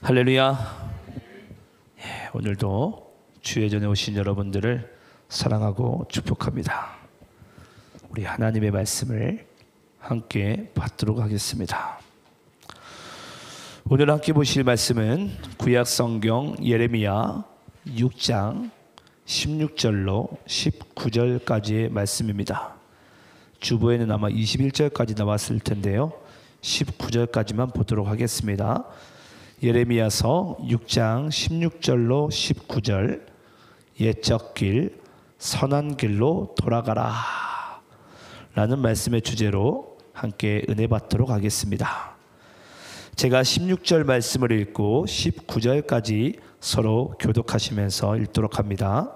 할렐루야. 오늘도 주의 전에 오신 여러분들을 사랑하고 축복합니다. 우리 하나님의 말씀을 함께 받도록 하겠습니다. 오늘 함께 보실 말씀은 구약 성경 예레미야 6장 16절로 19절까지의 말씀입니다. 주보에는 아마 21절까지 나왔을 텐데요, 19절까지만 보도록 하겠습니다. 예레미야서 6장 16절로 19절. 옛적 길 선한 길로 돌아가라 라는 말씀의 주제로 함께 은혜 받도록 하겠습니다. 제가 16절 말씀을 읽고 19절까지 서로 교독하시면서 읽도록 합니다.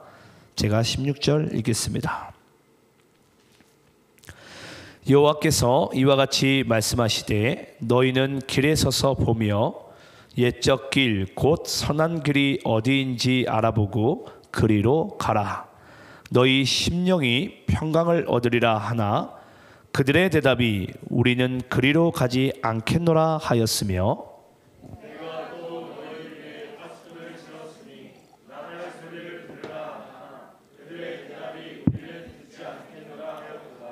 제가 16절 읽겠습니다. 여호와께서 이와 같이 말씀하시되 너희는 길에 서서 보며 옛적 길 곧 선한 길이 어디인지 알아보고 그리로 가라. 너희 심령이 평강을 얻으리라 하나 그들의 대답이 우리는 그리로 가지 않겠노라 하였으며 내가 또 너희에게 가슴을 치렀으니 나의 소리를 들으라 하나 그들의 대답이 우리는 듣지 않겠노라 하였도다.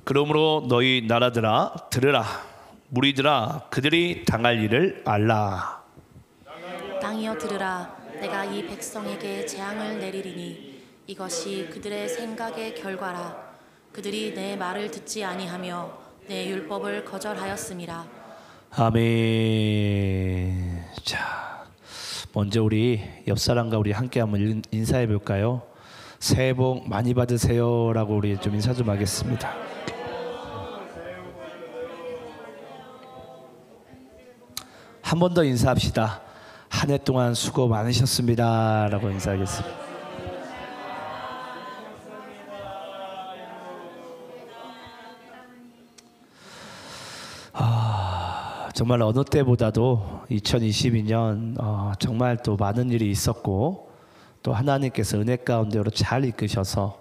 그러므로 너희 나라들아 들으라. 무리들아 그들이 당할 일을 알라. 땅이여 들으라. 내가 이 백성에게 재앙을 내리리니 이것이 그들의 생각의 결과라. 그들이 내 말을 듣지 아니하며 내 율법을 거절하였음이라. 아멘. 자, 먼저 우리 옆 사람과 우리 함께 한번 인사해 볼까요? 새해 복 많이 받으세요 라고 우리 좀 인사 좀 하겠습니다. 한 번 더 인사합시다. 한 해 동안 수고 많으셨습니다 라고 인사하겠습니다. 정말 어느 때보다도 2022년 정말 또 많은 일이 있었고 또 하나님께서 은혜 가운데로 잘 이끄셔서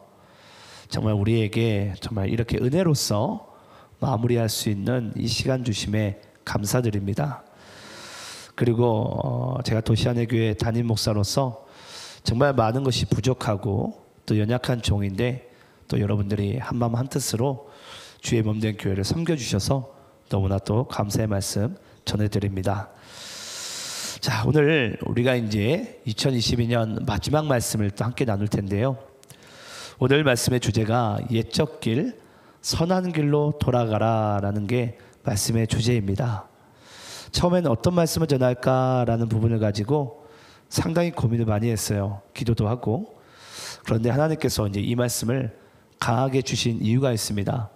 정말 우리에게 정말 이렇게 은혜로서 마무리할 수 있는 이 시간 주심에 감사드립니다. 그리고 제가 도시안의 담임 목사로서 정말 많은 것이 부족하고 또 연약한 종인데 또 여러분들이 한마음 한뜻으로 주의 몸된 교회를 섬겨주셔서 너무나 또 감사의 말씀 전해드립니다. 자, 오늘 우리가 이제 2022년 마지막 말씀을 또 함께 나눌 텐데요, 오늘 말씀의 주제가 옛적 길 선한 길로 돌아가라 라는 게 말씀의 주제입니다. 처음에는 어떤 말씀을 전할까라는 부분을 가지고 상당히 고민을 많이 했어요. 기도도 하고. 그런데 하나님께서 이제 이 말씀을 강하게 주신 이유가 있습니다.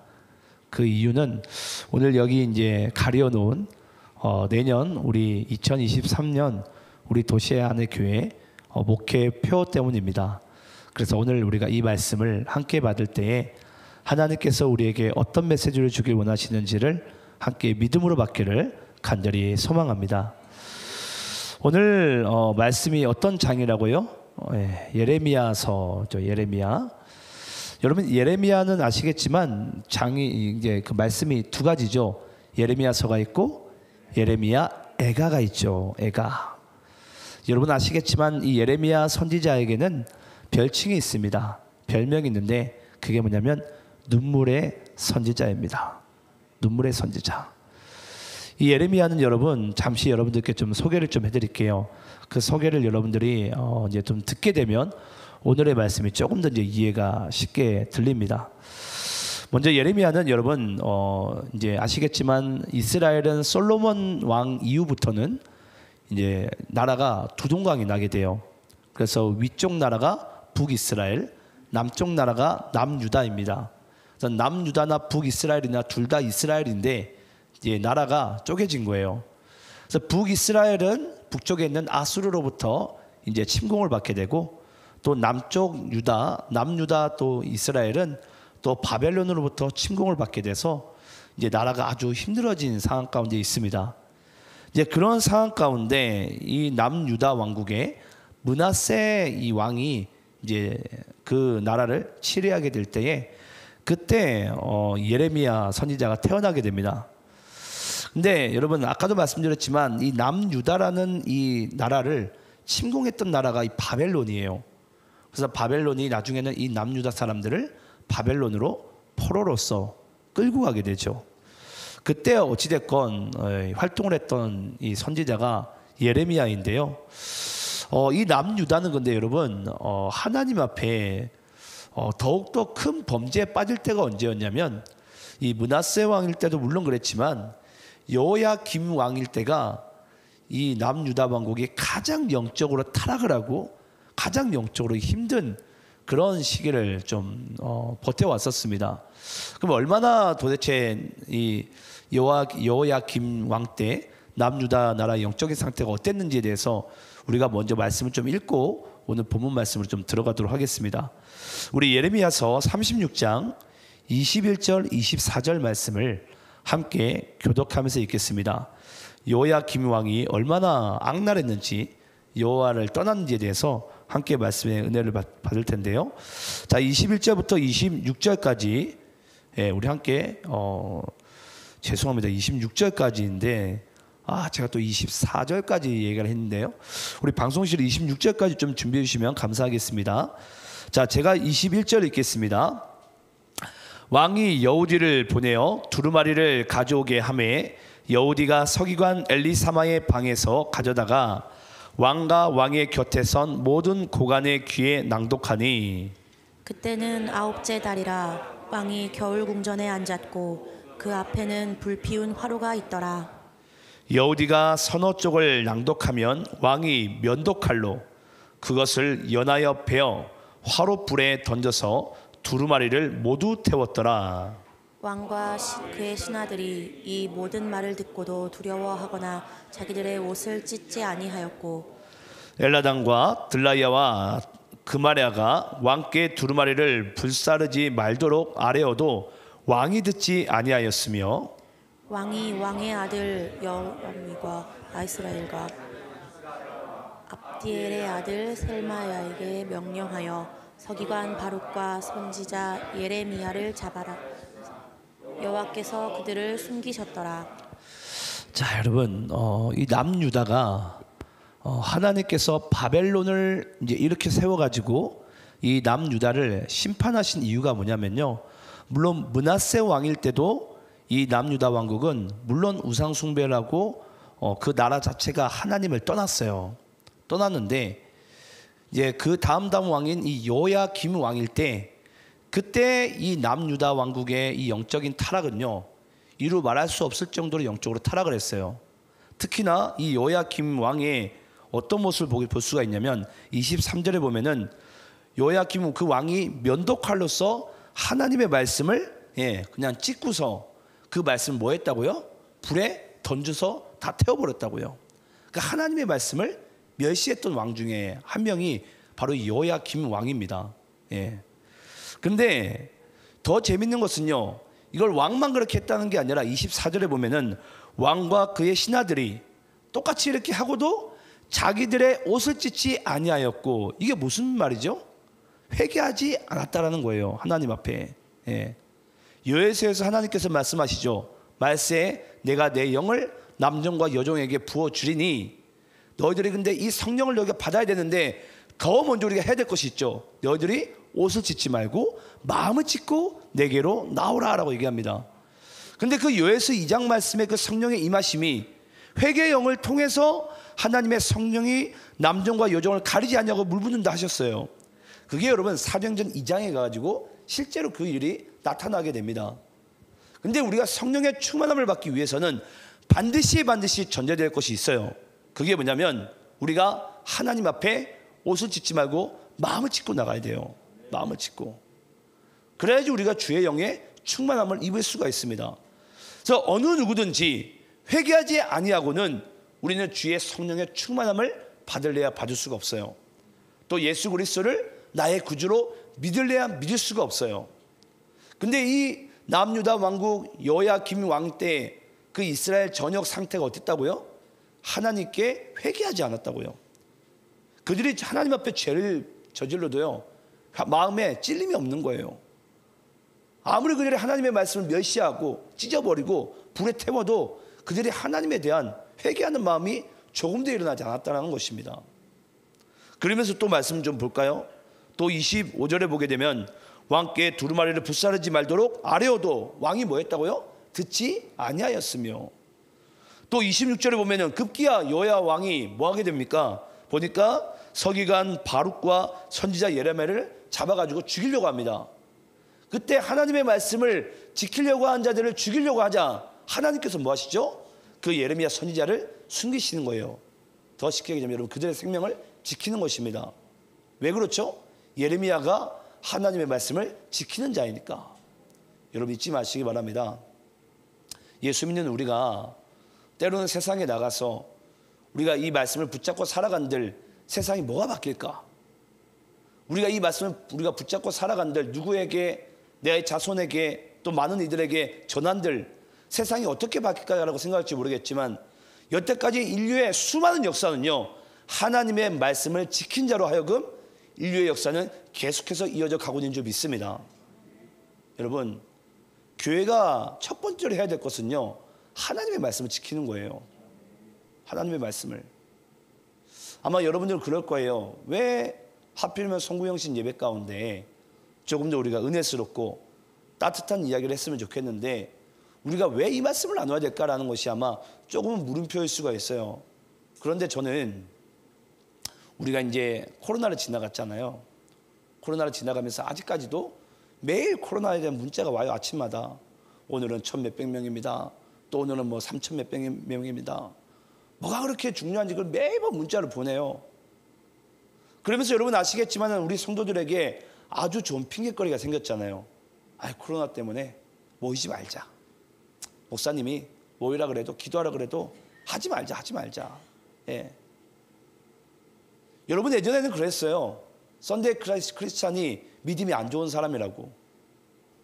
그 이유는 오늘 여기 이제 가려놓은 내년 우리 2023년 우리 도시안의 교회 목회표 때문입니다. 그래서 오늘 우리가 이 말씀을 함께 받을 때에 하나님께서 우리에게 어떤 메시지를 주길 원하시는지를 함께 믿음으로 받기를 간절히 소망합니다. 오늘 말씀이 어떤 장이라고요? 예레미야서죠. 예레미야. 여러분 예레미야는 아시겠지만 장이 이제 그 말씀이 두 가지죠. 예레미야서가 있고 예레미야 애가가 있죠. 애가. 여러분 아시겠지만 이 예레미야 선지자에게는 별칭이 있습니다. 별명이 있는데 그게 뭐냐면 눈물의 선지자입니다. 눈물의 선지자. 이 예레미야는 여러분 잠시 여러분들께 좀 소개를 좀 해드릴게요. 그 소개를 여러분들이 이제 좀 듣게 되면 오늘의 말씀이 조금 더 이제 이해가 쉽게 들립니다. 먼저 예레미야는 여러분 이제 아시겠지만 이스라엘은 솔로몬 왕 이후부터는 이제 나라가 두 동강이 나게 돼요. 그래서 위쪽 나라가 북이스라엘, 남쪽 나라가 남유다입니다. 그래서 남유다나 북이스라엘이나 둘 다 이스라엘인데 이제 나라가 쪼개진 거예요. 그래서 북이스라엘은 북쪽에 있는 아수르로부터 이제 침공을 받게 되고 또 남쪽 유다, 남유다 또 이스라엘은 또 바벨론으로부터 침공을 받게 돼서 이제 나라가 아주 힘들어진 상황 가운데 있습니다. 이제 그런 상황 가운데 이 남유다 왕국의 므낫세 이 왕이 이제 그 나라를 치리하게 될 때에 그때 예레미야 선지자가 태어나게 됩니다. 근데 여러분 아까도 말씀드렸지만 이 남유다라는 이 나라를 침공했던 나라가 이 바벨론이에요. 그래서 바벨론이 나중에는 이 남유다 사람들을 바벨론으로 포로로서 끌고 가게 되죠. 그때 어찌됐건 활동을 했던 이 선지자가 예레미야인데요. 이 남유다는 근데 여러분 하나님 앞에 더욱더 큰 범죄에 빠질 때가 언제였냐면 이 므낫세 왕일 때도 물론 그랬지만 여호야김 왕일 때가 이 남유다 왕국이 가장 영적으로 타락을 하고 가장 영적으로 힘든 그런 시기를 좀 버텨왔었습니다. 그럼 얼마나 도대체 이 여호야김 왕 때 남유다 나라의 영적인 상태가 어땠는지에 대해서 우리가 먼저 말씀을 좀 읽고 오늘 본문 말씀으로 좀 들어가도록 하겠습니다. 우리 예레미야서 36장 21절 24절 말씀을 함께 교독하면서 읽겠습니다. 여호야김 왕이 얼마나 악랄했는지 여호와를 떠났는지에 대해서 함께 말씀의 은혜를 받을 텐데요. 자, 21절부터 26절까지 우리 함께 죄송합니다. 26절까지인데 제가 또 24절까지 얘기를 했는데요. 우리 방송실 26절까지 좀 준비해 주시면 감사하겠습니다. 자, 제가 21절 읽겠습니다. 왕이 여우디를 보내어 두루마리를 가져오게 하매 여우디가 서기관 엘리사마의 방에서 가져다가 왕과 왕의 곁에 선 모든 고관의 귀에 낭독하니 그때는 아홉째 달이라 왕이 겨울 궁전에 앉았고 그 앞에는 불피운 화로가 있더라. 여우디가 서너 쪽을 낭독하면 왕이 면도칼로 그것을 연하여 베어 화롯불에 던져서 두루마리를 모두 태웠더라. 왕과 그의 신하들이 이 모든 말을 듣고도 두려워하거나 자기들의 옷을 찢지 아니하였고 엘라단과 들라야와 그마랴가 왕께 두루마리를 불사르지 말도록 아뢰어도 왕이 듣지 아니하였으며 왕이 왕의 아들 여람과 아이스라엘과 압디엘의 아들 셀마야에게 명령하여 서기관 바룩과 선지자 예레미야를 잡아라. 여호와께서 그들을 숨기셨더라. 자, 여러분, 이 남유다가 하나님께서 바벨론을 이제 이렇게 세워가지고 이 남유다를 심판하신 이유가 뭐냐면요. 물론 므낫세 왕일 때도 이 남유다 왕국은 물론 우상 숭배를 하고 그 나라 자체가 하나님을 떠났어요. 떠났는데 이제 그 다음 왕인 이 여호야김 왕일 때 그때 이 남유다 왕국의 이 영적인 타락은요 이루 말할 수 없을 정도로 영적으로 타락을 했어요. 특히나 이 여호야김 왕의 어떤 모습을 볼 수가 있냐면 23절에 보면은 여호야김 그 왕이 면도칼로서 하나님의 말씀을 그냥 찍고서 그 말씀을 뭐 했다고요? 불에 던져서 다 태워버렸다고요. 그러니까 하나님의 말씀을 멸시했던 왕 중에 한 명이 바로 여호야김 왕입니다. 근데 더 재밌는 것은요, 이걸 왕만 그렇게 했다는 게 아니라 24절에 보면은 왕과 그의 신하들이 똑같이 이렇게 하고도 자기들의 옷을 찢지 아니하였고, 이게 무슨 말이죠? 회개하지 않았다라는 거예요. 하나님 앞에. 여호수아에서 하나님께서 말씀하시죠. 말세에 내가 내 영을 남종과 여종에게 부어주리니, 너희들이 근데 이 성령을 너희가 받아야 되는데 더 먼저 우리가 해야 될 것이 있죠. 너희들이 옷을 찢지 말고 마음을 찢고 내게로 나오라 라고 얘기합니다. 근데 그 요에스 2장 말씀에 그 성령의 임하심이 회개의 영을 통해서 하나님의 성령이 남종과 여종을 가리지 않냐고 물붙는다 하셨어요. 그게 여러분 사도행전 2장에 가가지고 실제로 그 일이 나타나게 됩니다. 근데 우리가 성령의 충만함을 받기 위해서는 반드시 전제될 것이 있어요. 그게 뭐냐면 우리가 하나님 앞에 옷을 찢지 말고 마음을 찢고 나가야 돼요. 마음을 찢고. 그래야지 우리가 주의 영의 충만함을 입을 수가 있습니다. 그래서 어느 누구든지 회개하지 아니하고는 우리는 주의 성령의 충만함을 받을래야 받을 수가 없어요. 또 예수 그리스도를 나의 구주로 믿을래야 믿을 수가 없어요. 근데 이 남유다 왕국 여호야김 왕 때 그 이스라엘 전역 상태가 어땠다고요? 하나님께 회개하지 않았다고요. 그들이 하나님 앞에 죄를 저질러도요 마음에 찔림이 없는 거예요. 아무리 그들이 하나님의 말씀을 멸시하고 찢어버리고 불에 태워도 그들이 하나님에 대한 회개하는 마음이 조금도 일어나지 않았다는 것입니다. 그러면서 또 말씀 좀 볼까요? 또 25절에 보게 되면 왕께 두루마리를 불사르지 말도록 아뢰어도 왕이 뭐 했다고요? 듣지 아니하였으며, 또 26절에 보면은 급기야 여호야 왕이 뭐 하게 됩니까? 보니까 서기관 바룩과 선지자 예레미야를 잡아가지고 죽이려고 합니다. 그때 하나님의 말씀을 지키려고 한 자들을 죽이려고 하자 하나님께서 뭐 하시죠? 그 예레미야 선지자를 숨기시는 거예요. 더 쉽게 얘기하면 여러분, 그들의 생명을 지키는 것입니다. 왜 그렇죠? 예레미야가 하나님의 말씀을 지키는 자이니까. 여러분 잊지 마시기 바랍니다. 예수 믿는 우리가 때로는 세상에 나가서 우리가 이 말씀을 붙잡고 살아간들 세상이 뭐가 바뀔까? 우리가 이 말씀을 우리가 붙잡고 살아간들 누구에게, 내 자손에게, 또 많은 이들에게 전한들 세상이 어떻게 바뀔까라고 생각할지 모르겠지만, 여태까지 인류의 수많은 역사는요, 하나님의 말씀을 지킨 자로 하여금 인류의 역사는 계속해서 이어져 가고 있는 줄 믿습니다. 여러분, 교회가 첫 번째로 해야 될 것은요, 하나님의 말씀을 지키는 거예요. 하나님의 말씀을. 아마 여러분들 그럴 거예요. 왜 하필이면 송구영신 예배 가운데 조금 더 우리가 은혜스럽고 따뜻한 이야기를 했으면 좋겠는데 우리가 왜 이 말씀을 나눠야 될까라는 것이 아마 조금은 물음표일 수가 있어요. 그런데 저는 우리가 이제 코로나를 지나갔잖아요. 코로나를 지나가면서 아직까지도 매일 코로나에 대한 문자가 와요. 아침마다. 오늘은 1,000몇백 명입니다. 또 오늘은 뭐 3,000몇백 명입니다. 뭐가 그렇게 중요한지 그걸 매번 문자를 보내요. 그러면서 여러분 아시겠지만 우리 성도들에게 아주 좋은 핑계거리가 생겼잖아요. 아, 코로나 때문에 모이지 말자. 목사님이 모이라 그래도 기도하라 그래도 하지 말자. 예. 여러분 예전에는 그랬어요. 선데이 크리스찬이 믿음이 안 좋은 사람이라고.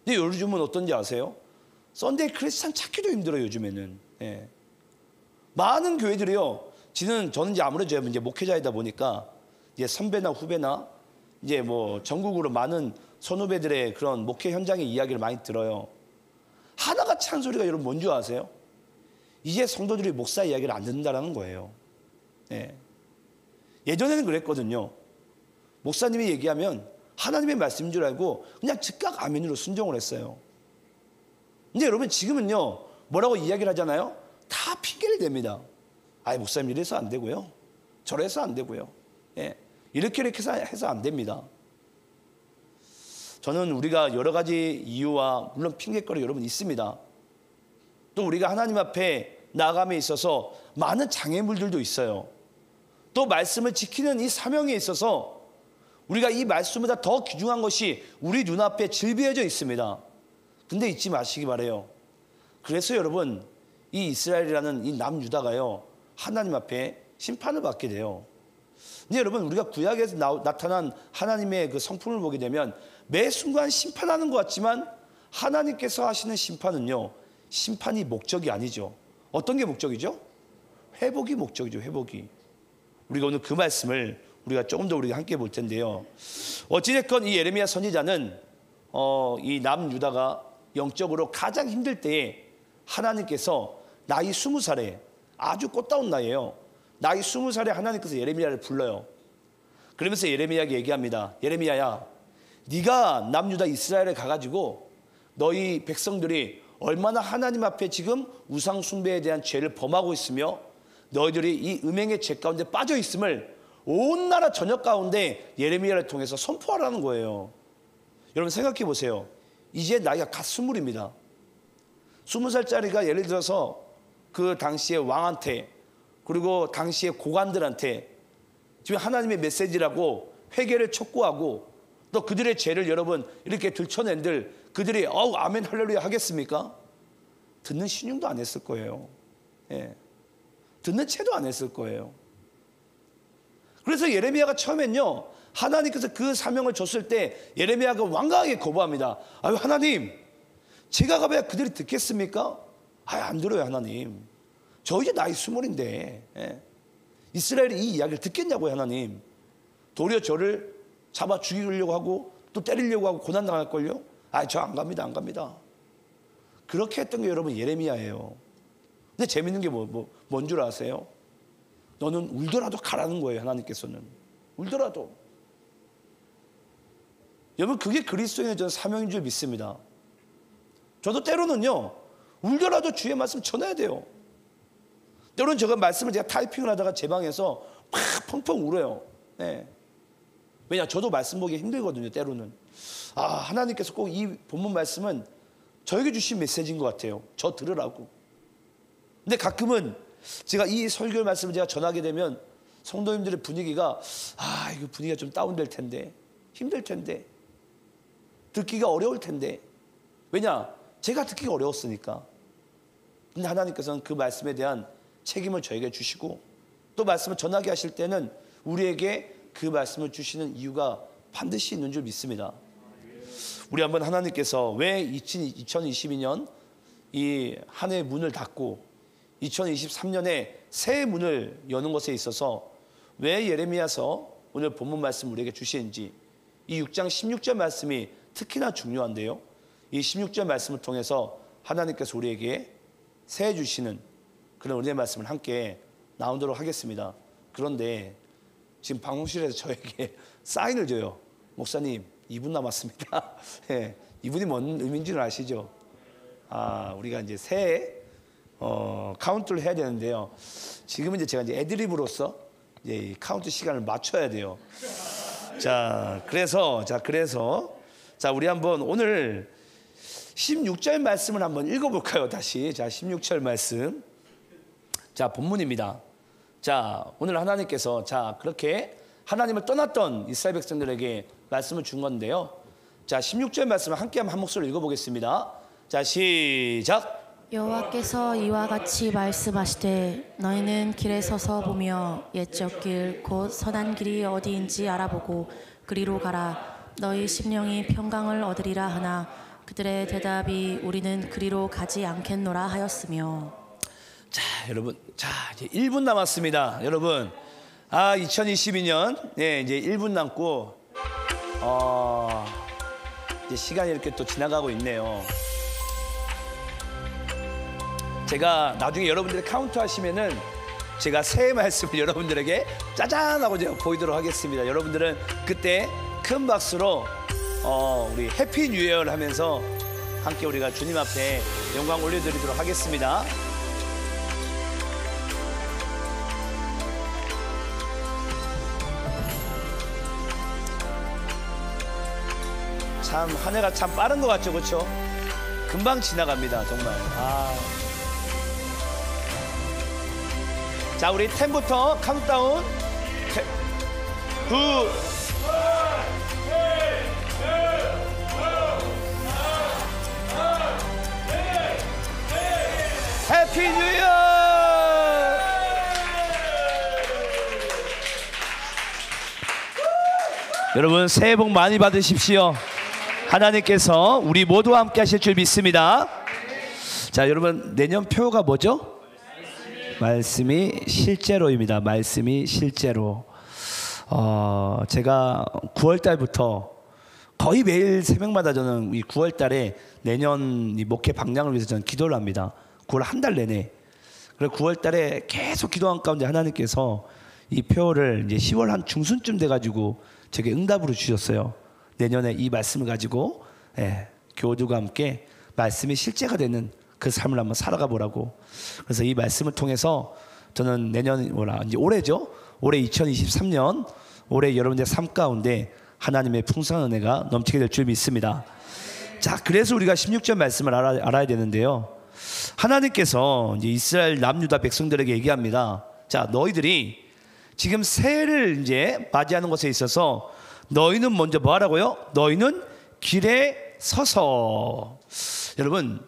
근데 요즘은 어떤지 아세요? 선데이 크리스찬 찾기도 힘들어요, 요즘에는. 예. 많은 교회들이요. 저는 이제 아무래도 이제 목회자이다 보니까 이제 선배나 후배나 이제 뭐 전국으로 많은 선후배들의 그런 목회 현장의 이야기를 많이 들어요. 하나같이 한 소리가 여러분 뭔지 아세요? 이제 성도들이 목사 이야기를 안 듣는다라는 거예요. 예. 예전에는 그랬거든요. 목사님이 얘기하면 하나님의 말씀인 줄 알고 그냥 즉각 아멘으로 순종을 했어요. 근데 여러분 지금은요, 뭐라고 이야기를 하잖아요? 다 핑계를 댑니다. 아이, 목사님 이래서 안 되고요, 저래서 안 되고요, 예, 이렇게 해서 안 됩니다. 저는 우리가 여러 가지 이유와 물론 핑계거리 여러분 있습니다. 또 우리가 하나님 앞에 나아감에 있어서 많은 장애물들도 있어요. 또 말씀을 지키는 이 사명에 있어서 우리가 이 말씀보다 더 귀중한 것이 우리 눈앞에 질비해져 있습니다. 근데 잊지 마시기 바라요. 그래서 여러분 이 이스라엘이라는 이 남유다가요, 하나님 앞에 심판을 받게 돼요. 근데 여러분 우리가 구약에서 나타난 하나님의 그 성품을 보게 되면 매 순간 심판하는 것 같지만 하나님께서 하시는 심판은요, 심판이 목적이 아니죠. 어떤 게 목적이죠? 회복이 목적이죠. 회복이. 우리가 오늘 그 말씀을 우리가 조금 더 우리가 함께 볼 텐데요. 어찌됐건 이 예레미야 선지자는 이 남유다가 영적으로 가장 힘들 때에 하나님께서 나이 20살에 아주 꽃다운 나이에요. 나이 20살에 하나님께서 예레미야를 불러요. 그러면서 예레미야에게 얘기합니다. 예레미야야, 네가 남유다 이스라엘에 가가지고 너희 백성들이 얼마나 하나님 앞에 지금 우상 숭배에 대한 죄를 범하고 있으며 너희들이 이 음행의 죄 가운데 빠져 있음을 온 나라 전역 가운데 예레미야를 통해서 선포하라는 거예요. 여러분 생각해 보세요. 이제 나이가 갓 20입니다. 20살짜리가 예를 들어서 그 당시의 왕한테 그리고 당시의 고관들한테 지금 하나님의 메시지라고 회개를 촉구하고 또 그들의 죄를 여러분 이렇게 들춰낸들 그들이 아멘 할렐루야 하겠습니까? 듣는 신용도 안 했을 거예요. 예. 듣는 채도 안 했을 거예요. 그래서 예레미야가 처음엔요, 하나님께서 그 사명을 줬을 때 예레미야가 완강하게 거부합니다. 아유 하나님, 제가 가봐야 그들이 듣겠습니까? 아유 안 들어요 하나님. 저 이제 나이 20인데 예. 이스라엘이 이 이야기를 듣겠냐고요 하나님. 도리어 저를 잡아 죽이려고 하고 또 때리려고 하고 고난당할걸요? 아, 저 안 갑니다. 그렇게 했던 게 여러분 예레미야예요. 근데 재밌는 게 뭔 줄 아세요? 너는 울더라도 가라는 거예요. 하나님께서는 울더라도. 여러분 그게 그리스도인의 저는 사명인 줄 믿습니다. 저도 때로는요 울더라도 주의 말씀 전해야 돼요. 때로는 제가 말씀을 제가 타이핑을 하다가 제 방에서 막 펑펑 울어요. 네. 왜냐 저도 말씀 보기 힘들거든요. 때로는 하나님께서 꼭 이 본문 말씀은 저에게 주신 메시지인 것 같아요. 저 들으라고. 근데 가끔은 제가 이 설교 말씀을 제가 전하게 되면 성도님들의 분위기가 이거 분위기가 좀 다운될 텐데, 힘들 텐데, 듣기가 어려울 텐데. 왜냐 제가 듣기가 어려웠으니까. 근데 하나님께서는 그 말씀에 대한 책임을 저에게 주시고 또 말씀을 전하게 하실 때는 우리에게 그 말씀을 주시는 이유가 반드시 있는 줄 믿습니다. 우리 한번 하나님께서 왜 2022년 이 한 해의 문을 닫고 2023년에 새해 문을 여는 것에 있어서 왜 예레미야서 오늘 본문 말씀 우리에게 주시는지, 이 6장 16절 말씀이 특히나 중요한데요. 이 16절 말씀을 통해서 하나님께서 우리에게 새해 주시는 그런 은혜의 말씀을 함께 나오도록 하겠습니다. 그런데 지금 방송실에서 저에게 사인을 줘요. 목사님 2분 남았습니다. 네, 이분이 뭔 의미인지는 아시죠? 우리가 이제 새해 카운트를 해야 되는데요. 지금은 이제 제가 이제 애드립으로서 이제 이 카운트 시간을 맞춰야 돼요. 그래서 우리 한번 오늘 16절 말씀을 한번 읽어볼까요? 다시 16절 말씀. 본문입니다. 오늘 하나님께서 그렇게 하나님을 떠났던 이스라엘 백성들에게 말씀을 준 건데요. 16절 말씀을 함께 한 목소리로 읽어보겠습니다. 시작. 여호와께서 이와 같이 말씀하시되 너희는 길에 서서 보며 옛적 길 곧 선한 길이 어디인지 알아보고 그리로 가라. 너희 심령이 평강을 얻으리라 하나 그들의 대답이 우리는 그리로 가지 않겠노라 하였으며. 여러분, 이제 1분 남았습니다. 여러분, 2022년 이제 1분 남고 이제 시간이 이렇게 또 지나가고 있네요. 제가 나중에 여러분들이 카운트 하시면은 제가 새해 말씀을 여러분들에게 짜잔 하고 제가 보이도록 하겠습니다. 여러분들은 그때 큰 박수로 우리 해피 뉴 이어를 하면서 함께 우리가 주님 앞에 영광 올려드리도록 하겠습니다. 참 한 해가 참 빠른 것 같죠, 그렇죠? 금방 지나갑니다, 정말. 우리 10부터 카운트다운. 9 해피 뉴 이어! 여러분 새해 복 많이 받으십시오. 하나님께서 우리 모두와 함께 하실 줄 믿습니다. 여러분 내년 표가 뭐죠? 말씀이 실제로입니다. 말씀이 실제로. 제가 9월 달부터 거의 매일 새벽마다 저는 이 9월 달에 내년 이 목회 방향을 위해서 저는 기도를 합니다. 9월 한 달 내내. 그래서 9월 달에 계속 기도한 가운데 하나님께서 이 표를 이제 10월 한 중순쯤 돼가지고 제게 응답으로 주셨어요. 내년에 이 말씀을 가지고 교우들과 함께 말씀이 실제가 되는 그 삶을 한번 살아가 보라고. 그래서 이 말씀을 통해서 저는 내년 이제 올해죠. 올해 2023년 올해 여러분들의 삶 가운데 하나님의 풍성한 은혜가 넘치게 될 줄 믿습니다. 그래서 우리가 16절 말씀을 알아야 되는데요. 하나님께서 이제 이스라엘 남유다 백성들에게 얘기합니다. 너희들이 지금 새해를 이제 맞이하는 것에 있어서 너희는 먼저 뭐 하라고요? 너희는 길에 서서. 여러분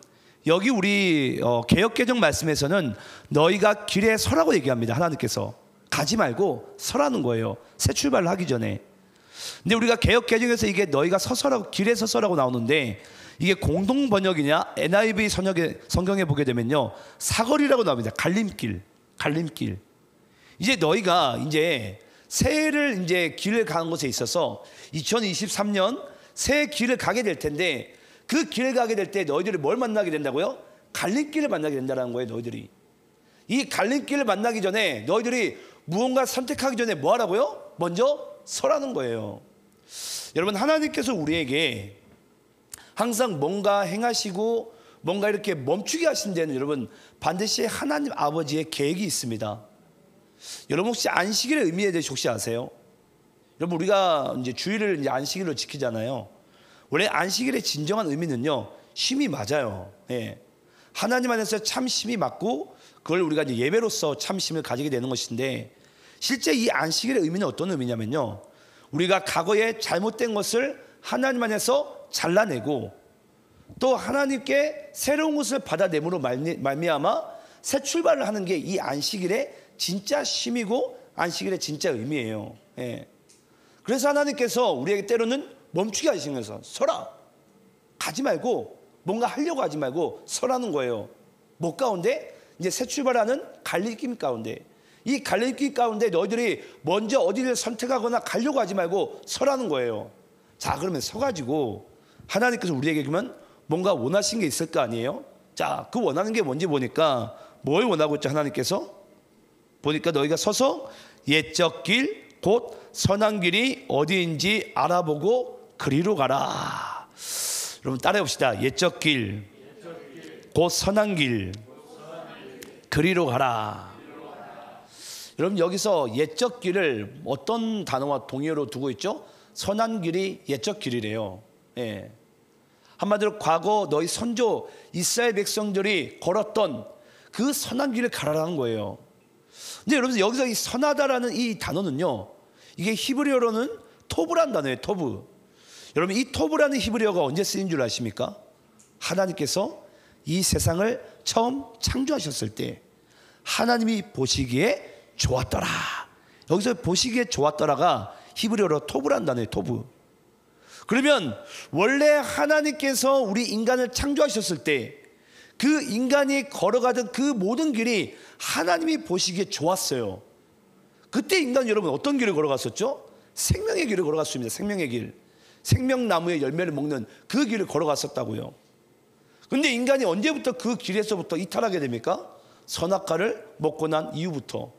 여기 우리 개역개정 말씀에서는 너희가 길에 서라고 얘기합니다. 하나님께서 가지 말고 서라는 거예요. 새 출발을 하기 전에. 근데 우리가 개역개정에서 이게 너희가 서서라고 길에 서서라고 나오는데 이게 공동 번역이냐 NIV 성경에 보게 되면요 사거리라고 나옵니다. 갈림길. 이제 너희가 이제 새해를 이제 길을 가는 것에 있어서 2023년 새 길을 가게 될 텐데 그 길을 가게 될 때 너희들이 뭘 만나게 된다고요? 갈림길을 만나게 된다는 거예요. 너희들이. 이 갈림길을 만나기 전에 너희들이 무언가 선택하기 전에 뭐 하라고요? 먼저 서라는 거예요. 여러분, 하나님께서 우리에게 항상 뭔가 행하시고 뭔가 이렇게 멈추게 하신 데는 여러분 반드시 하나님 아버지의 계획이 있습니다. 여러분 혹시 안식일의 의미에 대해서 혹시 아세요? 여러분 우리가 이제 주일을 이제 안식일로 지키잖아요. 원래 안식일의 진정한 의미는요, 쉼이 맞아요. 예. 하나님 안에서 참 쉼이 맞고 그걸 우리가 이제 예배로서 참 쉼을 가지게 되는 것인데, 실제 이 안식일의 의미는 어떤 의미냐면요, 우리가 과거에 잘못된 것을 하나님 안에서 잘라내고 또 하나님께 새로운 것을 받아내므로 말미암아 새 출발을 하는 게 이 안식일의 진짜 쉼이고 안식일의 진짜 의미예요. 예. 그래서 하나님께서 우리에게 때로는 멈추게 하시면서 서라, 가지 말고 뭔가 하려고 하지 말고 서라는 거예요. 뭐 가운데? 이제 새 출발하는 갈림길 가운데. 이 갈림길 가운데 너희들이 먼저 어디를 선택하거나 가려고 하지 말고 서라는 거예요. 자, 그러면 서가지고 하나님께서 우리에게 그러면 뭔가 원하신 게 있을 거 아니에요? 자, 그 원하는 게 뭔지 보니까 뭘 원하고 있죠? 하나님께서 보니까 너희가 서서 옛적 길 곧 선한 길이 어디인지 알아보고 그리로 가라. 여러분 따라해 봅시다. 옛적 길 곧 선한 길 그리로 가라. 여러분 여기서 옛적 길을 어떤 단어와 동의어로 두고 있죠? 선한 길이 옛적 길이래요. 예. 한마디로 과거 너희 선조 이스라엘 백성들이 걸었던 그 선한 길을 가라라는 거예요. 근데 여러분 여기서 이 선하다라는 이 단어는요, 이게 히브리어로는 토브라는 단어예요. 토브. 여러분 이 토브라는 히브리어가 언제 쓰인 줄 아십니까? 하나님께서 이 세상을 처음 창조하셨을 때 하나님이 보시기에 좋았더라. 여기서 보시기에 좋았더라가 히브리어로 토브라는 단어예요. 토브. 그러면 원래 하나님께서 우리 인간을 창조하셨을 때 그 인간이 걸어가던 그 모든 길이 하나님이 보시기에 좋았어요. 그때 인간 여러분 어떤 길을 걸어갔었죠? 생명의 길을 걸어갔습니다. 생명의 길. 생명나무의 열매를 먹는 그 길을 걸어갔었다고요. 근데 인간이 언제부터 그 길에서부터 이탈하게 됩니까? 선악과를 먹고 난 이후부터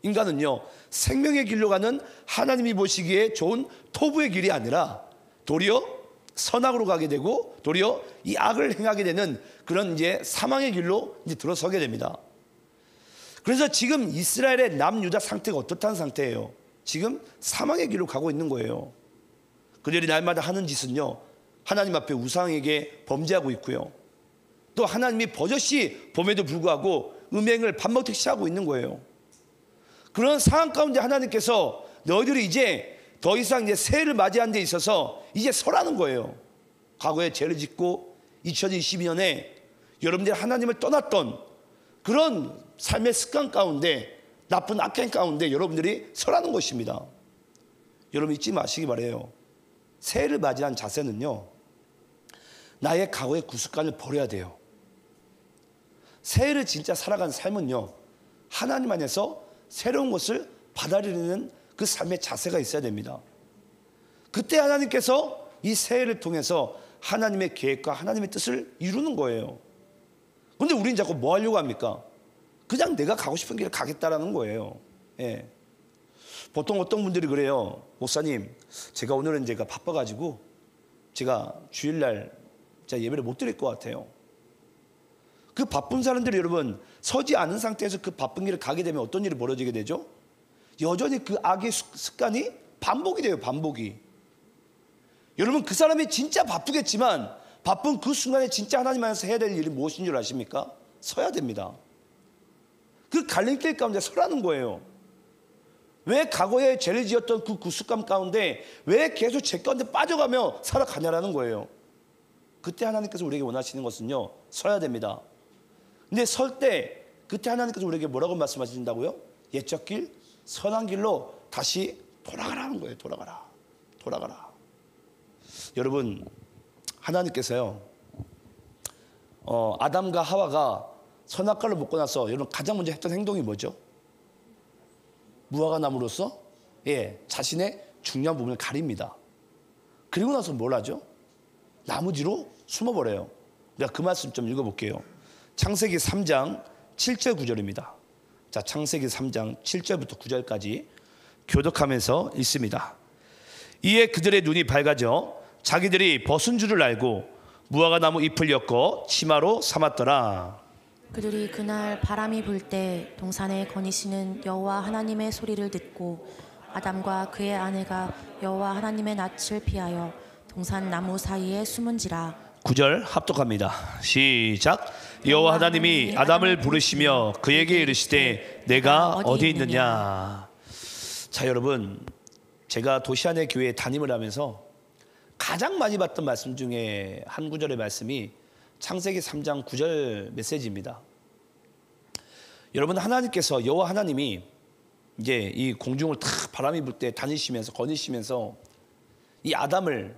인간은요, 생명의 길로 가는 하나님이 보시기에 좋은 토부의 길이 아니라 도리어 선악으로 가게 되고 도리어 이 악을 행하게 되는 그런 이제 사망의 길로 이제 들어서게 됩니다. 그래서 지금 이스라엘의 남유다 상태가 어떻다는 상태예요? 지금 사망의 길로 가고 있는 거예요. 그들이 날마다 하는 짓은요, 하나님 앞에 우상에게 범죄하고 있고요, 또 하나님이 버젓이 봄에도 불구하고 음행을 밥 먹듯이 하고 있는 거예요. 그런 상황 가운데 하나님께서 너희들이 이제 더 이상 이제 새해를 맞이하는 데 있어서 이제 서라는 거예요. 과거에 죄를 짓고 2022년에 여러분들이 하나님을 떠났던 그런 삶의 습관 가운데, 나쁜 악행 가운데 여러분들이 서라는 것입니다. 여러분 잊지 마시기 바라요. 새해를 맞이한 자세는요, 나의 과거의 구습관을 버려야 돼요. 새해를 진짜 살아가는 삶은요, 하나님 안에서 새로운 것을 받아들이는 그 삶의 자세가 있어야 됩니다. 그때 하나님께서 이 새해를 통해서 하나님의 계획과 하나님의 뜻을 이루는 거예요. 그런데 우리는 자꾸 뭐 하려고 합니까? 그냥 내가 가고 싶은 길을 가겠다라는 거예요. 예. 보통 어떤 분들이 그래요. 목사님, 제가 오늘은 제가 바빠가지고 제가 주일날 제가 예배를 못 드릴 것 같아요. 그 바쁜 사람들이 여러분 서지 않은 상태에서 그 바쁜 길을 가게 되면 어떤 일이 벌어지게 되죠? 여전히 그 악의 습관이 반복이 돼요. 반복이. 여러분 그 사람이 진짜 바쁘겠지만 바쁜 그 순간에 진짜 하나님 안에서 해야 될 일이 무엇인 줄 아십니까? 서야 됩니다. 그 갈림길 가운데 서라는 거예요. 왜 과거에 죄를 지었던 그 구습감 가운데 왜 계속 죄 가운데 빠져가며 살아가냐라는 거예요. 그때 하나님께서 우리에게 원하시는 것은요, 서야 됩니다. 근데 설 때 그때 하나님께서 우리에게 뭐라고 말씀하신다고요? 옛적 길, 선한 길로 다시 돌아가라는 거예요. 돌아가라. 돌아가라. 여러분 하나님께서요, 아담과 하와가 선악과를 먹고 나서 여러분 가장 먼저 했던 행동이 뭐죠? 무화과 나무로서 자신의 중요한 부분을 가립니다. 그리고 나서 뭘 하죠? 나무 뒤로 숨어버려요. 내가 그 말씀 좀 읽어볼게요. 창세기 3장 7절 9절입니다. 자, 창세기 3장 7절부터 9절까지 교독하면서 읽습니다. 이에 그들의 눈이 밝아져 자기들이 벗은 줄을 알고 무화과 나무 잎을 엮어 치마로 삼았더라. 그들이 그날 바람이 불 때 동산에 거니시는 여호와 하나님의 소리를 듣고 아담과 그의 아내가 여호와 하나님의 낯을 피하여 동산 나무 사이에 숨은지라. 9절 합독합니다. 시작. 여호와 하나님이 아담을 부르시며 그에게 이르시되 내가 어디 있느냐. 자, 여러분, 제가 도시 안의 교회에 담임을 하면서 가장 많이 봤던 말씀 중에 한 구절의 말씀이 창세기 3장 9절 메시지입니다. 여러분, 하나님께서, 여호와 하나님이 이제 이 공중을 탁 바람이 불 때 다니시면서 거니시면서 이 아담을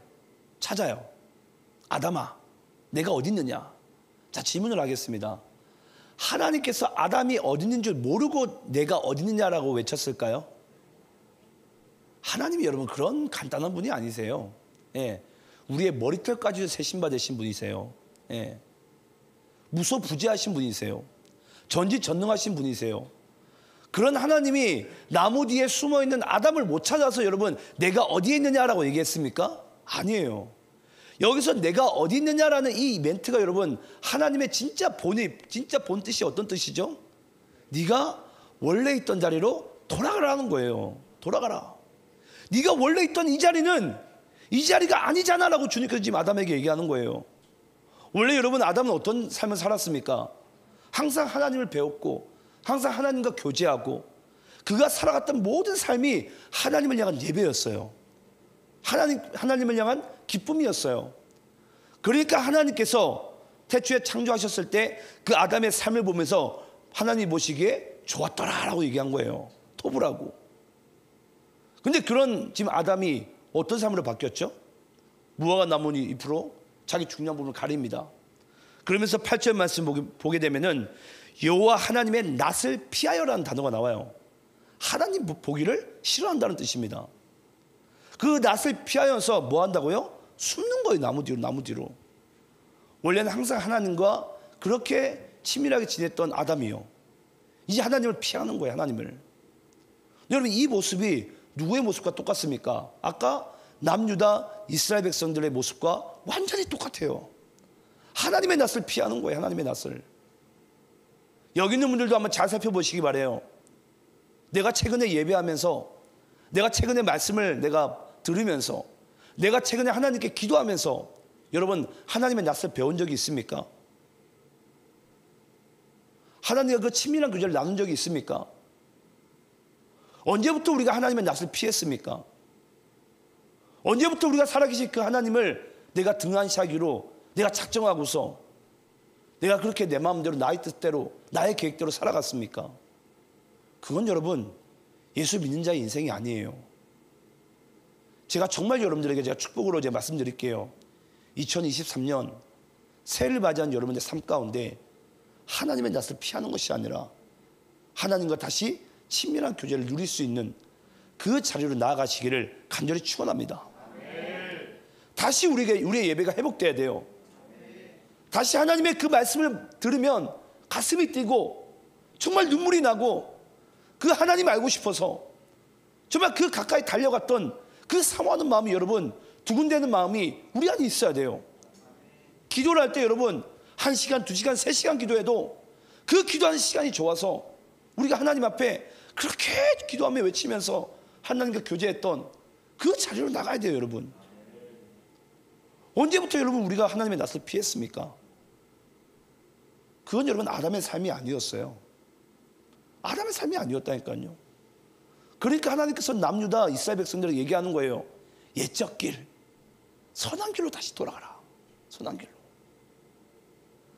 찾아요. 아담아, 내가 어디 있느냐? 자, 질문을 하겠습니다. 하나님께서 아담이 어디 있는 줄 모르고 내가 어디 있느냐라고 외쳤을까요? 하나님이 여러분 그런 간단한 분이 아니세요. 예. 우리의 머리털까지도 세심받으신 분이세요. 예. 무소부지하신 분이세요. 전지전능하신 분이세요. 그런 하나님이 나무 뒤에 숨어있는 아담을 못 찾아서 여러분 내가 어디에 있느냐라고 얘기했습니까? 아니에요. 여기서 내가 어디 있느냐라는 이 멘트가 여러분 하나님의 진짜 본 뜻이 어떤 뜻이죠? 네가 원래 있던 자리로 돌아가라는 거예요. 돌아가라. 네가 원래 있던 이 자리는 이 자리가 아니잖아라고 주님께서 지금 아담에게 얘기하는 거예요. 원래 여러분 아담은 어떤 삶을 살았습니까? 항상 하나님을 배웠고 항상 하나님과 교제하고 그가 살아갔던 모든 삶이 하나님을 향한 예배였어요. 하나님을 향한 기쁨이었어요. 그러니까 하나님께서 태초에 창조하셨을 때 그 아담의 삶을 보면서 하나님 보시기에 좋았더라라고 얘기한 거예요. 토부라고. 근데 그런 지금 아담이 어떤 삶으로 바뀌었죠? 무화과 나무 잎으로 자기 중요한 부분을 가립니다. 그러면서 8절 말씀 보게 되면은 여호와 하나님의 낯을 피하여라는 단어가 나와요. 하나님 보기를 싫어한다는 뜻입니다. 그 낯을 피하여서 뭐 한다고요? 숨는 거예요. 나무 뒤로. 원래는 항상 하나님과 그렇게 친밀하게 지냈던 아담이요. 이제 하나님을 피하는 거예요. 하나님을. 여러분 이 모습이 누구의 모습과 똑같습니까? 아까 남유다 이스라엘 백성들의 모습과 완전히 똑같아요. 하나님의 낯을 피하는 거예요. 하나님의 낯을. 여기 있는 분들도 한번 잘 살펴보시기 바라요. 내가 최근에 예배하면서 내가 최근에 말씀을 내가 들으면서 내가 최근에 하나님께 기도하면서 여러분 하나님의 낯을 배운 적이 있습니까? 하나님과 그 친밀한 교제를 나눈 적이 있습니까? 언제부터 우리가 하나님의 낯을 피했습니까? 언제부터 우리가 살아계신 그 하나님을 내가 등한시하기로 내가 작정하고서 내가 그렇게 내 마음대로 나의 뜻대로 나의 계획대로 살아갔습니까? 그건 여러분 예수 믿는 자의 인생이 아니에요. 제가 정말 여러분들에게 제가 축복으로 제가 말씀드릴게요. 2023년 새해를 맞이한 여러분의 삶 가운데 하나님의 낯을 피하는 것이 아니라 하나님과 다시 친밀한 교제를 누릴 수 있는 그 자리로 나아가시기를 간절히 축원합니다. 다시 우리의 예배가 회복돼야 돼요. 다시 하나님의 그 말씀을 들으면 가슴이 뛰고 정말 눈물이 나고 그 하나님 알고 싶어서 정말 그 가까이 달려갔던 그 사모하는 마음이 여러분 두근대는 마음이 우리 안에 있어야 돼요. 기도를 할 때 여러분 1시간, 2시간, 3시간 기도해도 그 기도하는 시간이 좋아서 우리가 하나님 앞에 그렇게 기도하며 외치면서 하나님과 교제했던 그 자리로 나가야 돼요. 여러분 언제부터 여러분 우리가 하나님의 낯을 피했습니까? 그건 여러분 아담의 삶이 아니었어요. 아담의 삶이 아니었다니까요. 그러니까 하나님께서 남유다 이스라엘 백성들에게 얘기하는 거예요. 옛적 길 선한 길로 다시 돌아가라. 선한 길로.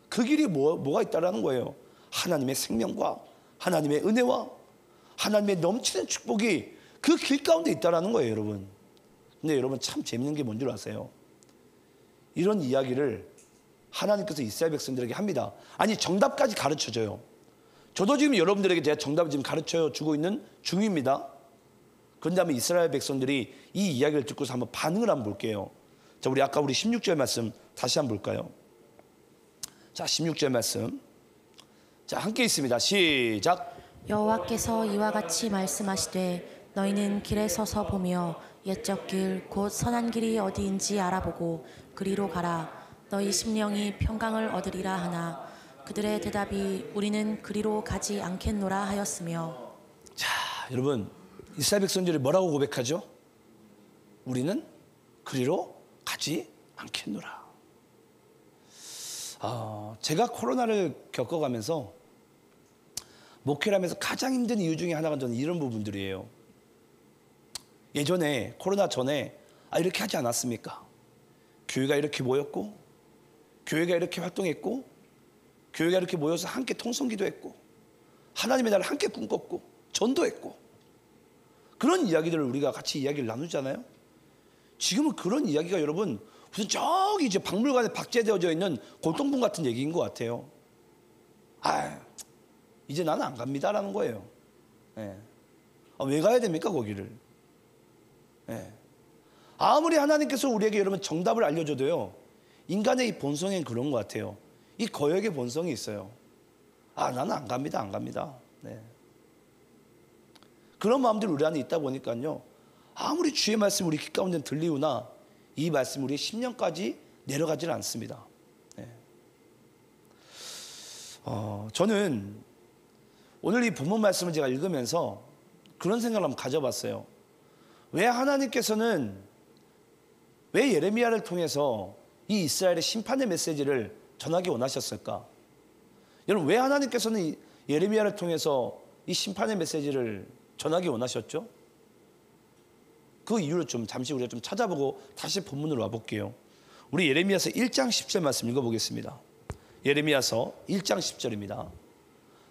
그 길이 뭐가 있다라는 거예요. 하나님의 생명과 하나님의 은혜와 하나님의 넘치는 축복이 그 길 가운데 있다라는 거예요. 여러분 근데 여러분 참 재밌는 게 뭔지 아세요? 이런 이야기를 하나님께서 이스라엘 백성들에게 합니다. 아니 정답까지 가르쳐줘요. 저도 지금 여러분들에게 제가 정답을 지금 가르쳐주고 있는 중입니다. 그런 다음에 이스라엘 백성들이 이 이야기를 듣고서 한번 반응을 한번 볼게요. 자, 우리 아까 우리 16절 말씀 다시 한번 볼까요? 자, 16절 말씀. 자, 함께 있습니다. 시작. 여호와께서 이와 같이 말씀하시되 너희는 길에 서서 보며 옛적 길 곧 선한 길이 어디인지 알아보고 그리로 가라. 너희 심령이 평강을 얻으리라 하나 그들의 대답이 우리는 그리로 가지 않겠노라 하였으며. 자, 여러분 이스라엘 백성들이 뭐라고 고백하죠? 우리는 그리로 가지 않겠노라. 제가 코로나를 겪어가면서 목회를 하면서 가장 힘든 이유 중에 하나가 저는 이런 부분들이에요. 예전에 코로나 전에 이렇게 하지 않았습니까? 교회가 이렇게 모였고 교회가 이렇게 활동했고 교회가 이렇게 모여서 함께 통성기도 했고 하나님의 나라를 함께 꿈꿨고 전도했고 그런 이야기들을 우리가 같이 이야기를 나누잖아요. 지금은 그런 이야기가 여러분 무슨 저기 이제 박물관에 박제되어져 있는 골동품 같은 얘기인 것 같아요. 이제 나는 안 갑니다라는 거예요. 예. 왜 가야 됩니까 거기를? 예. 아무리 하나님께서 우리에게 여러분 정답을 알려줘도요, 인간의 이 본성엔 그런 것 같아요. 이 거역의 본성이 있어요. 나는 안 갑니다, 안 갑니다. 네. 그런 마음들이 우리 안에 있다 보니까요, 아무리 주의 말씀이 우리 귀 가운데 들리우나 이 말씀이 우리의 심령까지 내려가지는 않습니다. 네. 저는 오늘 이 본문 말씀을 제가 읽으면서 그런 생각을 한번 가져봤어요. 왜 하나님께서는 왜 예레미야를 통해서 이 이스라엘의 심판의 메시지를 전하기 원하셨을까? 여러분, 왜 하나님께서는 예레미야를 통해서 이 심판의 메시지를 전하기 원하셨죠? 그 이유를 좀 잠시 우리가 좀 찾아보고 다시 본문으로 와볼게요. 우리 예레미야서 1장 10절 말씀 읽어보겠습니다. 예레미야서 1장 10절입니다.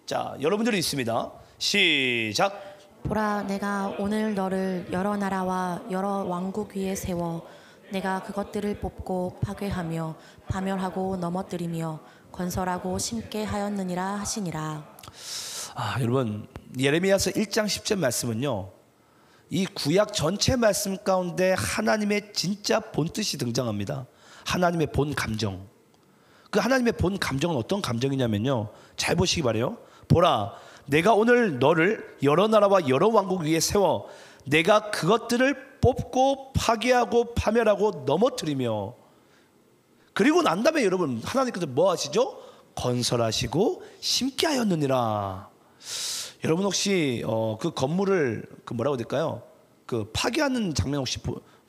자, 여러분들이 있습니다. 시작. 보라, 내가 오늘 너를 여러 나라와 여러 왕국 위에 세워 내가 그것들을 뽑고 파괴하며 파멸하고 넘어뜨리며 건설하고 심게 하였느니라 하시니라. 여러분, 예레미야서 1장 10절 말씀은요, 이 구약 전체 말씀 가운데 하나님의 진짜 본뜻이 등장합니다. 하나님의 본 감정. 그 하나님의 본 감정은 어떤 감정이냐면요, 잘 보시기 바라요. 보라, 내가 오늘 너를 여러 나라와 여러 왕국 위에 세워 내가 그것들을 뽑고 파괴하고 파멸하고 넘어뜨리며, 그리고 난 다음에 여러분 하나님께서 뭐 하시죠? 건설하시고 심게 하였느니라. 여러분 혹시 그 건물을 그 뭐라고 될까요? 그 파괴하는 장면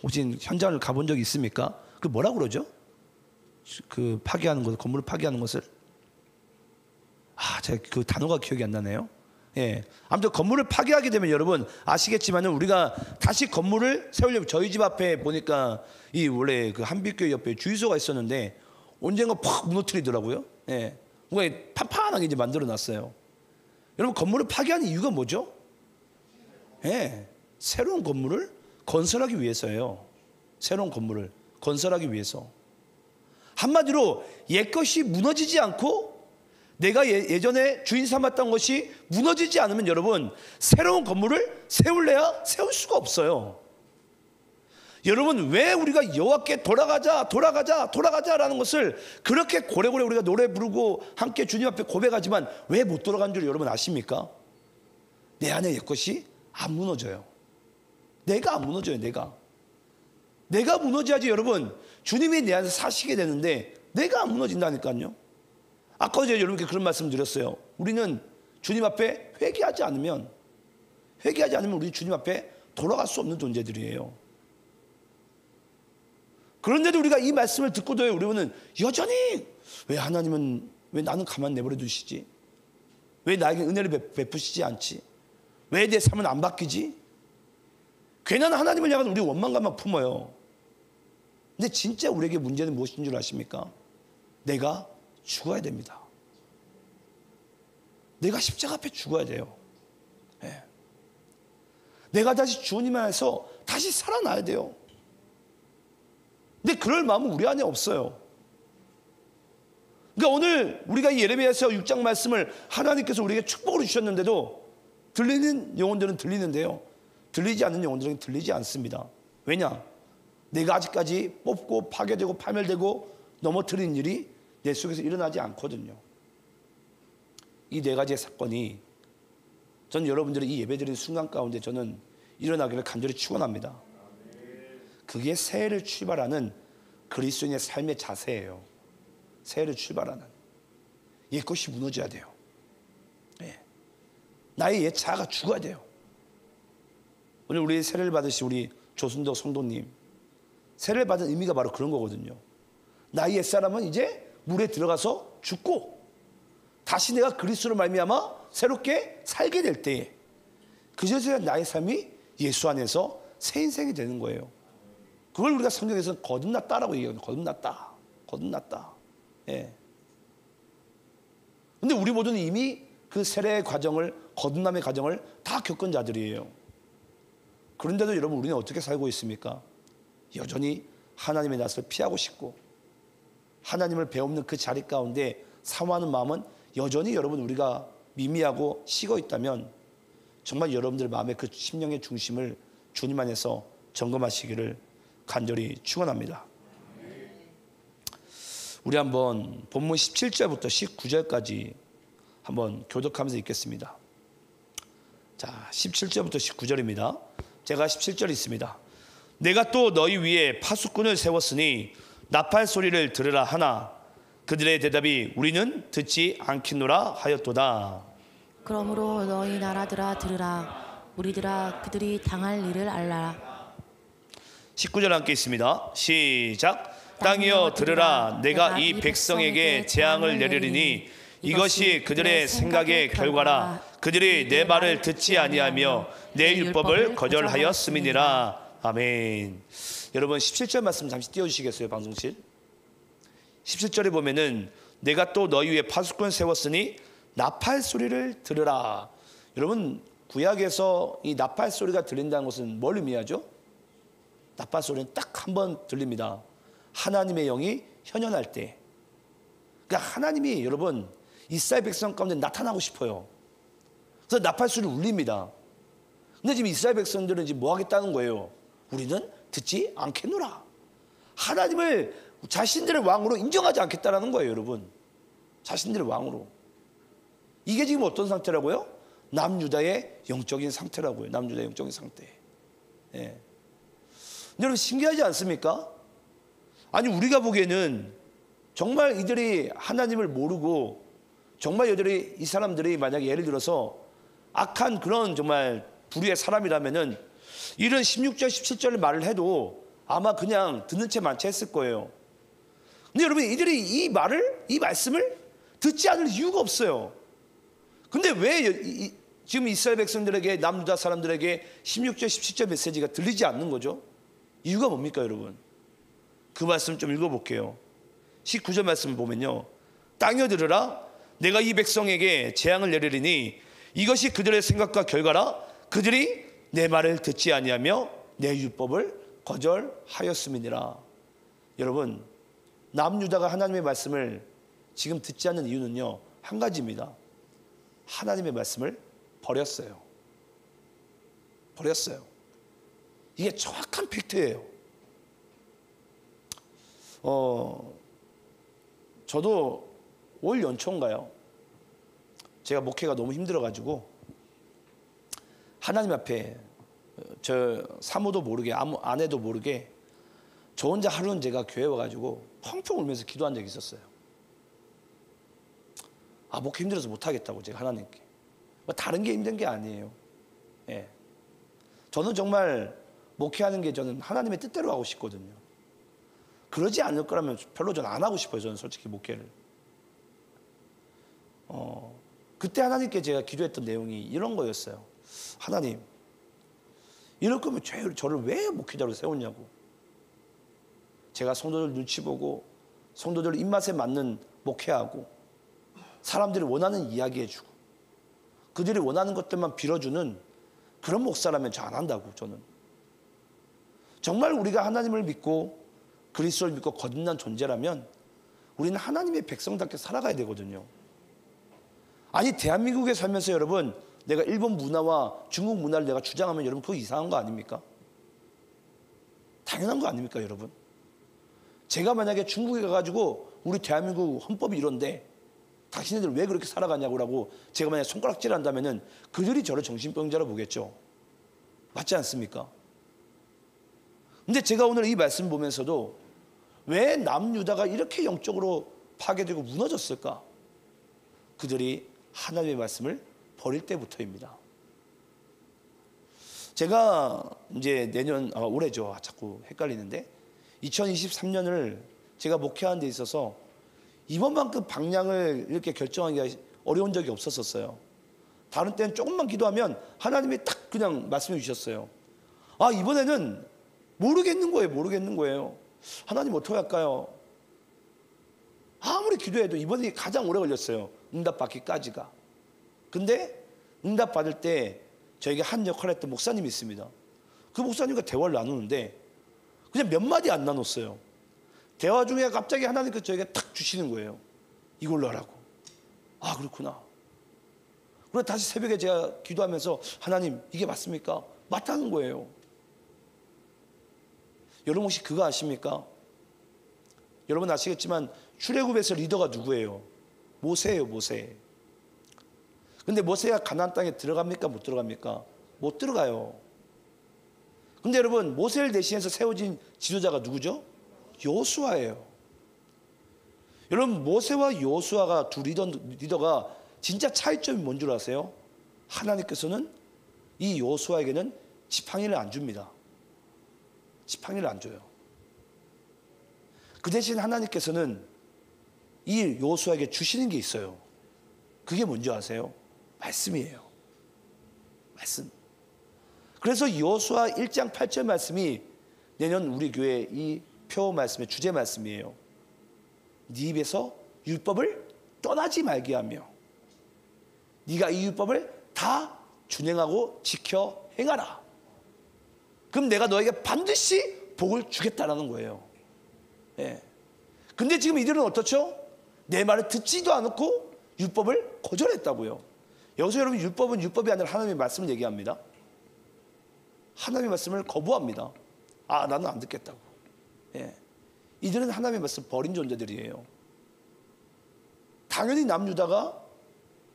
혹시 현장을 가본 적이 있습니까? 그 뭐라고 그러죠? 그 파괴하는 것, 건물을 파괴하는 것을 제가 그 단어가 기억이 안 나네요. 예, 아무튼 건물을 파괴하게 되면 여러분 아시겠지만은 우리가 다시 건물을 세우려면, 저희 집 앞에 보니까 이 원래 그 한빛교회 옆에 주유소가 있었는데 언젠가 팍 무너뜨리더라고요. 예, 뭔가 판판하게 이제 만들어 놨어요. 여러분, 건물을 파괴하는 이유가 뭐죠? 예, 새로운 건물을 건설하기 위해서예요. 새로운 건물을 건설하기 위해서. 한마디로 옛것이 무너지지 않고 내가 예전에 주인 삼았던 것이 무너지지 않으면 여러분 새로운 건물을 세울래야 세울 수가 없어요. 여러분, 왜 우리가 여호와께 돌아가자라는 것을 그렇게 고래고래 우리가 노래 부르고 함께 주님 앞에 고백하지만 왜 못 돌아간 줄 여러분 아십니까? 내 안에 옛것이 안 무너져요. 내가 안 무너져요. 내가 무너져야지 여러분 주님이 내 안에서 사시게 되는데 내가 안 무너진다니까요. 아까 제가 여러분께 그런 말씀 드렸어요. 우리는 주님 앞에 회개하지 않으면 우리 주님 앞에 돌아갈 수 없는 존재들이에요. 그런데도 우리가 이 말씀을 듣고도 우리는 여전히 왜 하나님은 왜 나는 가만 내버려 두시지? 왜 나에게 은혜를 베푸시지 않지? 왜 내 삶은 안 바뀌지? 괜한 하나님을 향한 우리 원망감만 품어요. 근데 진짜 우리에게 문제는 무엇인 줄 아십니까? 내가 죽어야 됩니다. 내가 십자가 앞에 죽어야 돼요. 네. 내가 다시 주님 안에서 다시 살아나야 돼요. 근데 그럴 마음은 우리 안에 없어요. 그러니까 오늘 우리가 이 예레미야서 6장 말씀을 하나님께서 우리에게 축복을 주셨는데도 들리는 영혼들은 들리는데요, 들리지 않는 영혼들은 들리지 않습니다. 왜냐? 내가 아직까지 뽑고 파괴되고 파멸되고 넘어뜨린 일이 내 속에서 일어나지 않거든요. 이 네 가지의 사건이 저는 여러분들이 이 예배드리는 순간 가운데 저는 일어나기를 간절히 축원합니다. 그게 새해를 출발하는 그리스도인의 삶의 자세예요. 새해를 출발하는 옛것이 무너져야 돼요. 예. 나의 옛 자아가 죽어야 돼요. 오늘 우리 세례를 받으신 우리 조순덕 성도님, 세례를 받은 의미가 바로 그런 거거든요. 나의 옛사람은 이제 물에 들어가서 죽고 다시 내가 그리스도로 말미암아 새롭게 살게 될 때에 그제서야 나의 삶이 예수 안에서 새 인생이 되는 거예요. 그걸 우리가 성경에서 거듭났다라고 얘기하거든요. 거듭났다. 예. 근데 우리 모두는 이미 그 세례의 과정을, 거듭남의 과정을 다 겪은 자들이에요. 그런데도 여러분, 우리는 어떻게 살고 있습니까? 여전히 하나님의 낯을 피하고 싶고 하나님을 배우는 그 자리 가운데 사모하는 마음은 여전히 여러분 우리가 미미하고 식어 있다면 정말 여러분들 마음의 그 심령의 중심을 주님 안에서 점검하시기를 간절히 축원합니다. 우리 한번 본문 17절부터 19절까지 한번 교독하면서 읽겠습니다. 자, 17절부터 19절입니다. 제가 17절 있습니다. 내가 또 너희 위에 파수꾼을 세웠으니 나팔 소리를 들으라 하나 그들의 대답이 우리는 듣지 않겠노라 하였도다. 그러므로 너희 나라들아 들으라. 우리들아 그들이 당할 일을 알라. 19절 함께 있습니다. 시작. 땅이여 들으라. 내가 이 백성에게 재앙을 내리리니 이것이 그들의 생각의 결과라. 그들이 내 말을 듣지 아니하며 내 율법을 거절하였음이니라. 아멘. 여러분 17절 말씀 잠시 띄워주시겠어요, 방송실? 17절에 보면은 내가 또 너희 위에 파수꾼 세웠으니 나팔 소리를 들으라. 여러분 구약에서 이 나팔 소리가 들린다는 것은 뭘 의미하죠? 나팔 소리는 딱 한 번 들립니다. 하나님의 영이 현현할 때. 그러니까 하나님이 여러분 이스라엘 백성 가운데 나타나고 싶어요. 그래서 나팔 소리를 울립니다. 근데 지금 이스라엘 백성들은 지금 뭐 하겠다는 거예요? 우리는 듣지 않겠노라. 하나님을 자신들의 왕으로 인정하지 않겠다라는 거예요, 여러분. 자신들의 왕으로. 이게 지금 어떤 상태라고요? 남유다의 영적인 상태라고요. 남유다의 영적인 상태. 예. 근데 여러분 신기하지 않습니까? 아니 우리가 보기에는 정말 이들이 하나님을 모르고 정말 이들이 이 사람들이 만약에 예를 들어서 악한 그런 정말 불의의 사람이라면은 이런 16절 17절을 말을 해도 아마 그냥 듣는 채 만채 했을 거예요. 근데 여러분 이들이 이 말씀을 듣지 않을 이유가 없어요. 근데 왜 지금 이스라엘 백성들에게 남유다 사람들에게 16절 17절 메시지가 들리지 않는 거죠? 이유가 뭡니까 여러분? 그 말씀 좀 읽어볼게요. 19절 말씀을 보면요, 땅이여 들으라. 내가 이 백성에게 재앙을 내리리니 이것이 그들의 생각과 결과라. 그들이 내 말을 듣지 아니하며 내 율법을 거절하였음이니라. 여러분 남유다가 하나님의 말씀을 지금 듣지 않는 이유는요 한 가지입니다. 하나님의 말씀을 버렸어요. 이게 정확한 팩트예요. 저도 올 연초인가요? 제가 목회가 너무 힘들어가지고 하나님 앞에 저 사모도 모르게 아내도 모르게 저 혼자 하루는 제가 교회 와가지고 펑펑 울면서 기도한 적이 있었어요. 목회 힘들어서 못하겠다고 제가 하나님께. 다른 게 힘든 게 아니에요. 예. 저는 정말 목회하는 게 저는 하나님의 뜻대로 하고 싶거든요. 그러지 않을 거라면 별로 저는 안 하고 싶어요. 저는 솔직히 목회를. 그때 하나님께 제가 기도했던 내용이 이런 거였어요. 하나님, 이럴 거면 저를 왜 목회자로 세웠냐고. 제가 성도들 눈치 보고 성도들 입맛에 맞는 목회하고 사람들이 원하는 이야기 해주고 그들이 원하는 것들만 빌어주는 그런 목사라면 저 안 한다고. 저는 정말 우리가 하나님을 믿고 그리스도를 믿고 거듭난 존재라면 우리는 하나님의 백성답게 살아가야 되거든요. 아니 대한민국에 살면서 여러분 내가 일본 문화와 중국 문화를 내가 주장하면 여러분 그거 이상한 거 아닙니까? 당연한 거 아닙니까 여러분? 제가 만약에 중국에 가가지고 우리 대한민국 헌법이 이런데 당신들 왜 그렇게 살아가냐고 제가 만약 손가락질을 한다면은 그들이 저를 정신병자로 보겠죠. 맞지 않습니까? 근데 제가 오늘 이 말씀 보면서도 왜 남유다가 이렇게 영적으로 파괴되고 무너졌을까? 그들이 하나님의 말씀을 버릴 때부터입니다. 제가 이제 올해죠. 자꾸 헷갈리는데 2023년을 제가 목회하는 데 있어서 이번만큼 방향을 이렇게 결정하기가 어려운 적이 없었어요. 다른 때는 조금만 기도하면 하나님이 딱 그냥 말씀해 주셨어요. 아, 이번에는 모르겠는 거예요. 하나님 어떻게 할까요? 아무리 기도해도 이번이 가장 오래 걸렸어요. 응답받기까지가. 근데 응답받을 때 저에게 한 역할을 했던 목사님이 있습니다. 그 목사님과 대화를 나누는데 그냥 몇 마디 안 나눴어요. 대화 중에 갑자기 하나님께서 저에게 탁 주시는 거예요. 이걸로 하라고. 아, 그렇구나. 그리고 다시 새벽에 제가 기도하면서 하나님 이게 맞습니까? 맞다는 거예요. 여러분 혹시 그거 아십니까? 여러분 아시겠지만 출애굽에서 리더가 누구예요? 모세예요. 모세. 근데 모세가 가나안 땅에 들어갑니까? 못 들어갑니까? 못 들어가요. 근데 여러분 모세를 대신해서 세워진 지도자가 누구죠? 여호수아예요. 여러분 모세와 여호수아가 두 리더가 진짜 차이점이 뭔 줄 아세요? 하나님께서는 이 여호수아에게는 지팡이를 안 줍니다. 지팡이를 안 줘요. 그 대신 하나님께서는 이 여호수아에게 주시는 게 있어요. 그게 뭔지 아세요? 말씀이에요. 말씀. 그래서 여호수아 1장 8절 말씀이 내년 우리 교회 이 표 말씀의 주제 말씀이에요. 네 입에서 율법을 떠나지 말게 하며 네가 이 율법을 다 준행하고 지켜 행하라. 그럼 내가 너에게 반드시 복을 주겠다라는 거예요. 예. 근데 지금 이들은 어떻죠? 내 말을 듣지도 않고 율법을 거절했다고요. 여기서 여러분 율법은 율법이 아니라 하나님의 말씀을 얘기합니다. 하나님의 말씀을 거부합니다. 아, 나는 안 듣겠다고. 예. 이들은 하나님의 말씀 버린 존재들이에요. 당연히 남유다가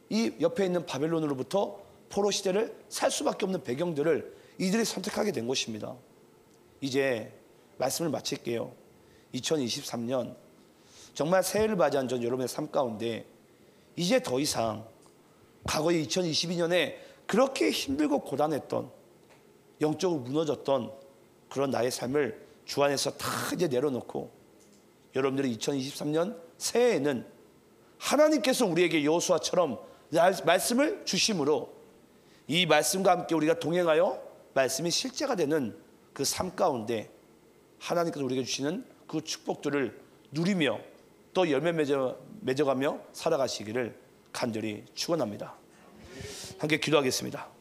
이 옆에 있는 바벨론으로부터 포로 시대를 살 수밖에 없는 배경들을 이들이 선택하게 된 것입니다. 이제 말씀을 마칠게요. 2023년 정말 새해를 맞이한 전 여러분의 삶 가운데 이제 더 이상 과거의 2022년에 그렇게 힘들고 고단했던 영적으로 무너졌던 그런 나의 삶을 주 안에서 다 이제 내려놓고 여러분들이 2023년 새해에는 하나님께서 우리에게 여호수아처럼 말씀을 주심으로 이 말씀과 함께 우리가 동행하여 말씀이 실제가 되는 그 삶 가운데 하나님께서 우리에게 주시는 그 축복들을 누리며 또 열매 맺어가며 살아가시기를 간절히 축원합니다. 함께 기도하겠습니다.